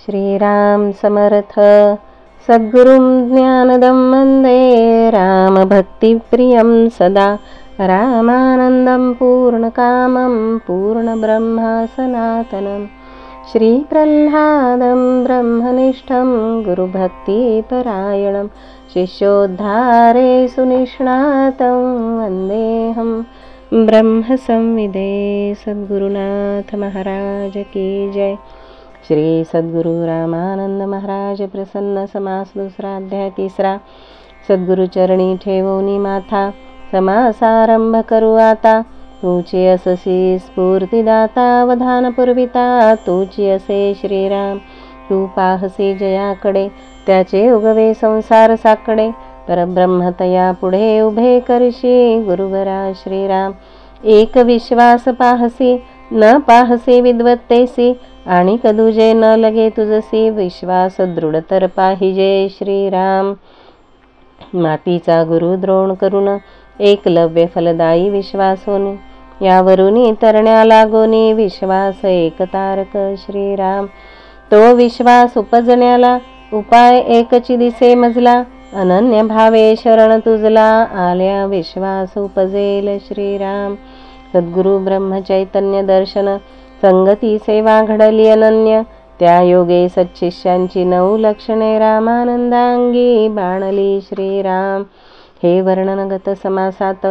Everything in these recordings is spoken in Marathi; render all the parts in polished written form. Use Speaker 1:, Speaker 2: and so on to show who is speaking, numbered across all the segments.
Speaker 1: श्रीराम समर्थ। सद्गुरुं ज्ञानदं वन्दे रामभक्तिप्रियं सदा। रामानन्दं पूर्णकामं पूर्णब्रह्म सनातनं। श्रीप्रह्लादं ब्रह्मनिष्ठं गुरुभक्तिपरायणं। शिष्योद्धारे सुनिष्णातं वन्देऽहं ब्रह्मसंविदे। सद्गुरुनाथ महाराज की जय। श्री सद्गुरु रामानंद महाराज प्रसन्न। समास दुसरा, अध्याय तिसरा। सद्गुरु चरणी ठेवोनी माथा, समासारंभ करू आता। तूची अससी स्फूर्तिदाता, वधान पुरविता तूची असे श्रीराम। तू पाहसी जयाकडे, त्याचे उगवे संसार साकडे। परब्रह्म तया पुढे उभे करशी, गुरुवरा श्रीराम। एक विश्वास पाहसी, न पाहसी विद्वत्तेसी। आणि कदुजे न लगे तुझसी, विश्वास दृढ तर पाहिजे श्रीराम। मातीचा गुरु द्रोण करून, एकलव्य फलदायी विश्वास होणे। यावरुनी तरण्या लागोनी, विश्वास एक तारक श्रीराम। तो विश्वास उपजण्याला, उपाय एकची दिसे मजला। अनन्य भावे शरण तुझला, आल्या विश्वास उपजेल श्रीराम। सद्गुरु ब्रह्मचैतन्य दर्शन, संगती सेवा घडली अनन्य। त्या योगे सच्शिष्यांची 9 लक्षणे, रामानंदांगी बाणली श्रीराम। हे वर्णनगत समासात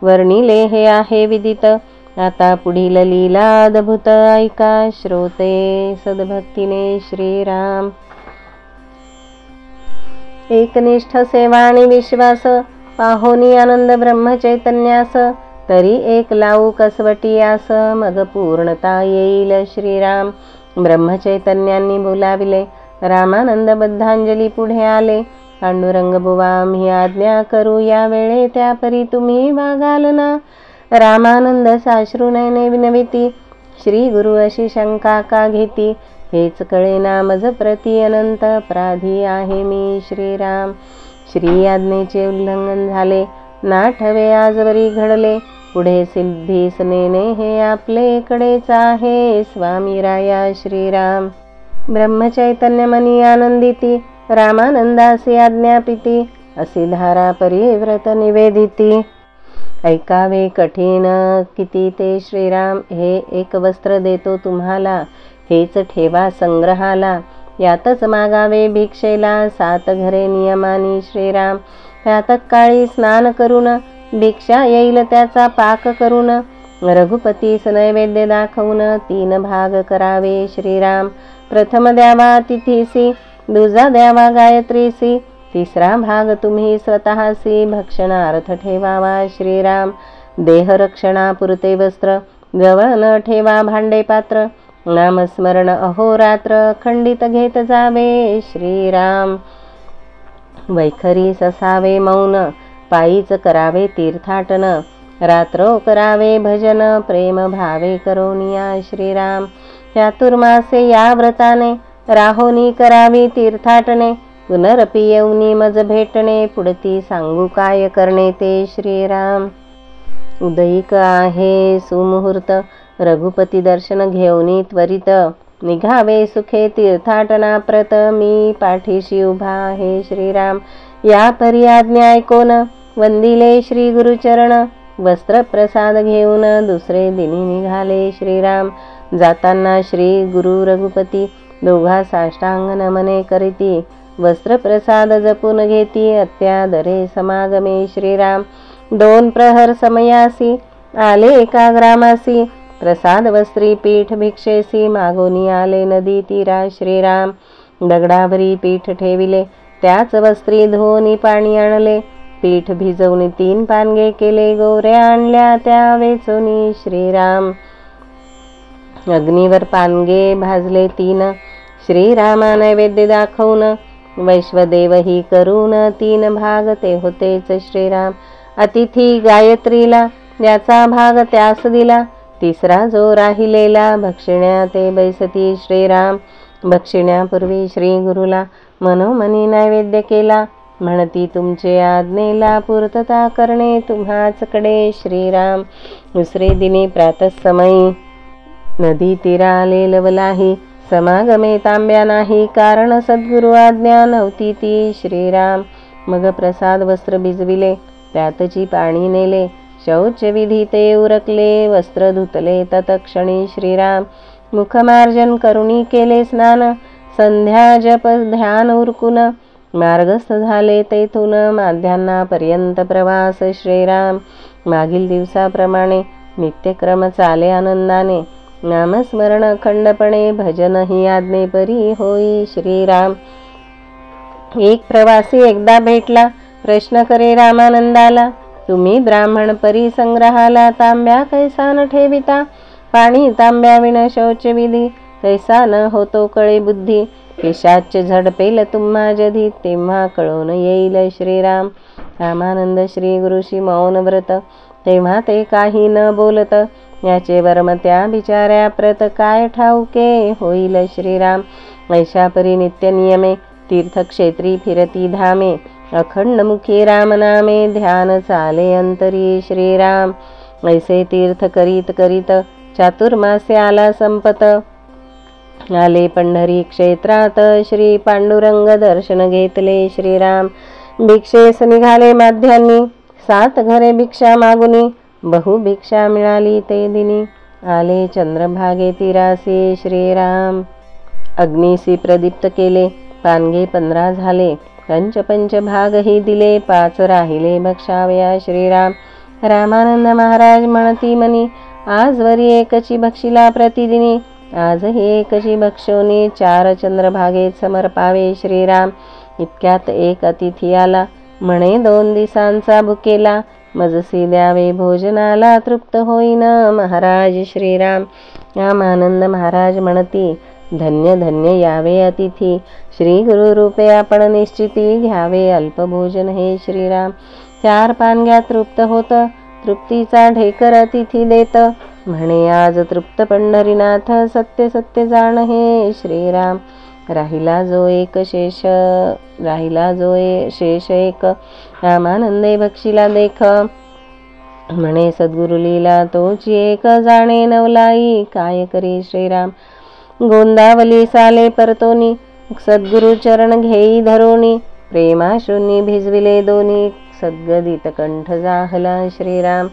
Speaker 1: वर्णिले हे आहे विदित। आता पुढील लीला अद्भुत ऐका श्रोते सद्भक्तीने श्रीराम। एकनिष्ठ सेवा आणि विश्वास, पाहोनी आनंद ब्रह्मचैतन्यास। तरी एक लावू कसवटियास, मग पूर्णता येईल श्रीराम। ब्रह्मचैतन्यांनी बोलाविले, रामानंद बद्धांजली पुढे आले। पांडुरंग बुवा आम्ही आज्ञा करू, या वेळे त्यापरी तुम्ही वागाल ना। रामानंद साश्रू नयने विनविती, श्री गुरु अशी शंका का घेती। हेच कळेना मज प्रति अनंत अपराधी आहे मी श्रीराम। श्री आज्ञेचे उल्लंघन झाले, नाठवे आजवरी घडले। पुढे सिद्धीस नेणे हे आपलेकडेच आहे, स्वामी राया श्रीराम। ब्रह्मचैतन्य मनी आनंदिती, रामानंदासी आज्ञापिती। असी धारा परिव्रत निवेदिती। ऐकावे कठीण किती ते श्रीराम, हे एक वस्त्र देतो तुम्हाला। हेच ठेवा संग्रहाला, यातच मागावे भिक्षेला। 7 घरे नियमानी श्रीराम, प्रातःकाळी स्नान करून। भिक्षा येईल त्याचा पाक करून, रघुपतीस नैवेद्य दाखवून। 3 भाग करावे श्रीराम, प्रथम द्यावा तिथीसी। दुजा द्यावा गायत्रीसी, तिसरा भाग तुम्ही स्वतःसी। भक्षणार्थ ठेवावा श्रीराम, देहरक्षणापुरते वस्त्र। जवळ न ठेवा भांडे पात्र, नामस्मरण अहोरात्र खंडित घेत जावे श्रीराम। वैखरीस असावे मौन, पायीच करावे तीर्थाटन। रात्र करावे भजन, प्रेम भावे करोनिया श्रीराम। चातुर्मासे या व्रताने, राहोनी करावी तीर्थाटने। पुनरपि येऊनी मज भेटणे, पुढती सांगू काय करणे ते श्रीराम। उदयिक आहे सुमुहूर्त, रघुपती दर्शन घेऊनी त्वरित। निघावे सुखे तीर्थाटना प्रत, मी पाठीशी उभा आहे श्रीराम। या परी आज्ञा ऐकोन, वंदिले श्री गुरुचरण। वस्त्र प्रसाद घेऊन दुसरे दिनी निघाले श्रीराम। जाताना श्री गुरु रघुपती, दोघा साष्टांग नमने करीती। वस्त्र प्रसाद जपून घेती, अत्यादरे समागमे श्रीराम। 2 प्रहर समयासी, आले एका ग्रामासी। प्रसाद वस्त्री पीठ भिक्षेसी, मागोनी आले नदी तीरा श्रीराम। दगडावरी पीठ ठेविले, त्याच वस्त्री धुवोनी पाणी आणले। पीठ भिजवून 3 पानगे केले, गोवऱ्या आणल्या त्या वेचोनी श्रीराम। अग्नीवर पानगे भाजले 3, श्रीरामा नैवेद्य दाखवून। वैश्वदेवही करून 3 भाग ते होतेच श्रीराम। अतिथी गायत्रीला, याचा भाग त्यास दिला। तिसरा जो राहिलेला, भक्षिण्या ते बैसती श्रीराम। भक्षिण्यापूर्वी श्री गुरुला, मनोमनी नैवेद्य केला। म्हणती तुमचे आज्ञेला पूर्तता करणे तुम्हाचकडे श्रीराम। दुसरे दिनी प्रातःसमयी, नदी तीरा आले लवलाही। समागमे तांब्या नाही, कारण सद्गुरु आज्ञा नव्हती ती. श्रीराम. मग प्रसाद वस्त्र भिजविले, त्यातची पाणी नेले, शौच विधी ते उरकले, वस्त्र धुतले तत्क्षणी. श्रीराम. मुखमार्जन करुणी केले स्नान, संध्या जप ध्यान उरकून, मार्गस्थ झाले तेथून माध्यान्नापर्यंत प्रवास. श्रीराम. मागील दिवसाप्रमाणे नित्यक्रम चाले आनंदाने, नामस्मरण अखंडपणे, भजन ही आज्ञेपरी होई. श्रीराम. एक प्रवासी एकदा भेटला, प्रश्न करे रामानंदाला, तुम्ही ब्राह्मण परिसंग्रहाला तांब्या कैसा न ठेविता, पाणी तांब्याविण शौच विधी, कैसा न होतो कळे बुद्धी, पिशाच झडपेल तुम्हा जधी, तेव्हा कळून येईल. श्रीराम. रामानंद श्री गुरुशी मौन व्रत, तेव्हा ते काही न बोलत, याचे वर्म त्या बिचाऱ्या प्रत, काय ठाऊके होईल. श्रीराम. ऐशा परी नित्य नियमे, तीर्थक्षेत्री फिरती धामे, अखंड मुखी रामनामे, ध्यान चाले अंतरी. श्रीराम. ऐसे तीर्थ करीत करीत, चातुर्मासे आला संपत, आले पंढरी क्षेत्रात, श्री पांडुरंग दर्शन घेतले. श्रीराम. भिक्षेस निघाले माध्यान्नी, 7 घरे भिक्षा मागुनी, बहु भिक्षा मिळाली ते दिनी, आले चंद्रभागे तीरासी. श्रीराम. अग्निसी प्रदीप्त केले, पानगे 15 झाले, पंच भागही दिले, 5 राहिले भक्षावया. श्रीराम. रामानंद महाराज म्हणती मनी, आजवरी एकची भक्षिला प्रतिदिनी, आजही एकची भक्षोनी, 4 चंद्रभागेत समर्पावे. श्रीराम. इतक्यात एक अतिथी आला, म्हणे 2 दिवसांचा भुकेला, मजसी द्यावे भोजनाला, तृप्त होईन महाराज. श्रीराम. रामानंद महाराज म्हणती, धन्य धन्य यावे अतिथी, श्री गुरु रूपे आपण निश्चिती, घ्यावे अल्पभोजन हे. श्रीराम. 4 पानग्या तृप्त होत, तृप्तीचा ढेकर अतिथी देत, म्हणे आज तृप्त पंढरीनाथ, सत्य सत्य जाण हे. श्रीराम. राहिला जो शेष एक, रामानंदे भक्षीला देख, म्हणे सद्गुरु लीला तोची एक, जाणे नवलाई काय करी. श्रीराम. गोंदावली साले परतोनी, सद्गुरु चरण घेई धरोनी, प्रेमाशून्य भिजविले दोनी, सद्गदित कंठ जाहला. श्रीराम.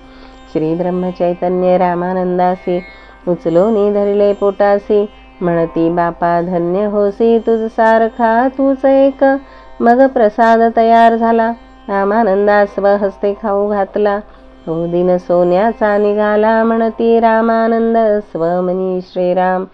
Speaker 1: श्री ब्रह्मचैतन्य रामानंदासी, उचलोनी धरिले पोटासी, म्हणती बापा धन्य होसी, तुझ सारखा तूच एक. मग प्रसाद तयार झाला, रामानंदा स्वहस्ते खाऊ घातला, तो दिन सोन्याचा निघाला, म्हणती रामानंद स्वमनी. श्रीराम.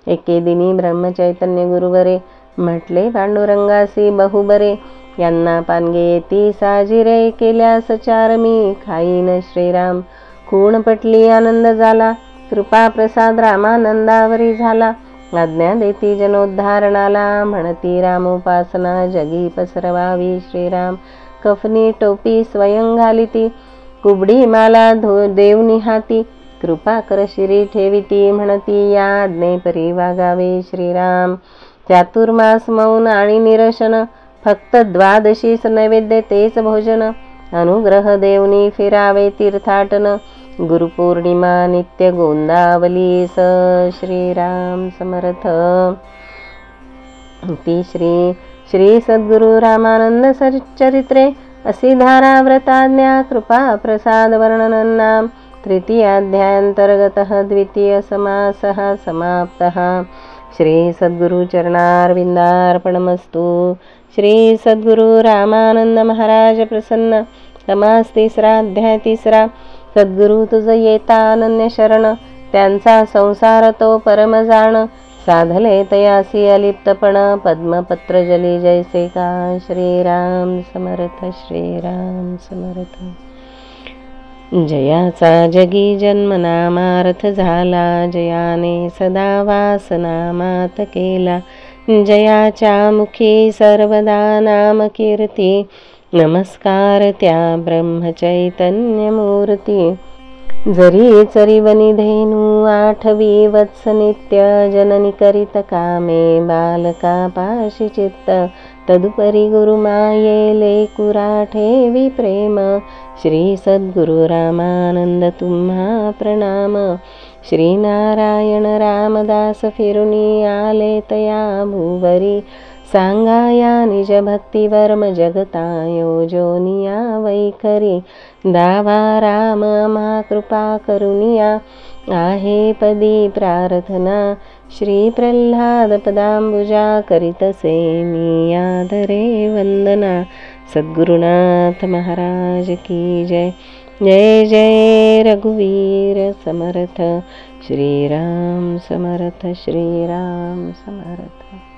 Speaker 1: एके दिनी ब्रह्मचैतन्य गुरुवरे, म्हटले पांडुरंगासी बहुबरे, यांना पानगे येती साजिरे, केल्यास 4 मी खाईन. श्रीराम. खूण पटली आनंद झाला, कृपा प्रसाद रामानंदावरी झाला, आज्ञा देती जनोद्धारणाला, म्हणती रामोपासना जगी पसरवावी. श्रीराम. कफनी टोपी स्वयं घालिती, कुबडी माला देवनी हाती, कृपा कर शिरी ठेविती, म्हणती या आज्ञे परी वागावे. श्रीराम. चातुर्मास मौन आणि निरशन, फक्त 12शीस नैवेद्य तेच भोजन, अनुग्रह देवनी फिरावे तीर्थाटन, गुरुपौर्णिमा नित्य गोंदावलीस. श्रीराम समर्थ. श्री सद्गुरु रामानंद चरित्रे, असी धारा व्रताज्ञा कृपा प्रसाद वर्णननाम, तृतीयाध्यायांतर्गतः द्वितीय समासः समाप्तः. श्री सद्गुरु चरणारविंदार्पणमस्तु. श्री सद्गुरु रामानंद महाराज प्रसन्न. समास 3 अध्याय 3. सद्गुरु तुझ येता अनन्य शरण, त्यांचा संसार तो परम जाण, साधले तयासी अलिप्तपण, पद्मपत्र जली जैसे का. श्रीराम समर्थ. श्रीराम समर्थ. जयाचा जगी जन्म नामार्थ झाला, जयाने सदा वासनामात केला, जयाच्या मुखी सर्वदा नाम कीर्ती, नमस्कार त्या ब्रह्मचैतन्य मूर्ती. जरी चरिवनी धेनू 8 वत्स नित्य, जननी करीत कामे बालका पाशी चित्त, तदुपरी गुरुमाये लेकुरा ठेवी प्रेम. श्री सद्गुरु रामानंद तुम्हा प्रणाम. श्रीनारायण रामदास फिरुनी आले तया भूवरी सांगाया निज भक्ती वर्म जगता योजोनिया वैखरी दावा राम आम्हा कृपा करुनिया आहे पदी प्रार्थना श्री प्रल्हाद पदांबुजा करीतसे मी आदरे वंदना सद्गुरुनाथ महाराज की जय। जय जय रघुवीर समर्थ श्रीराम समर्थ श्रीराम समर्थ।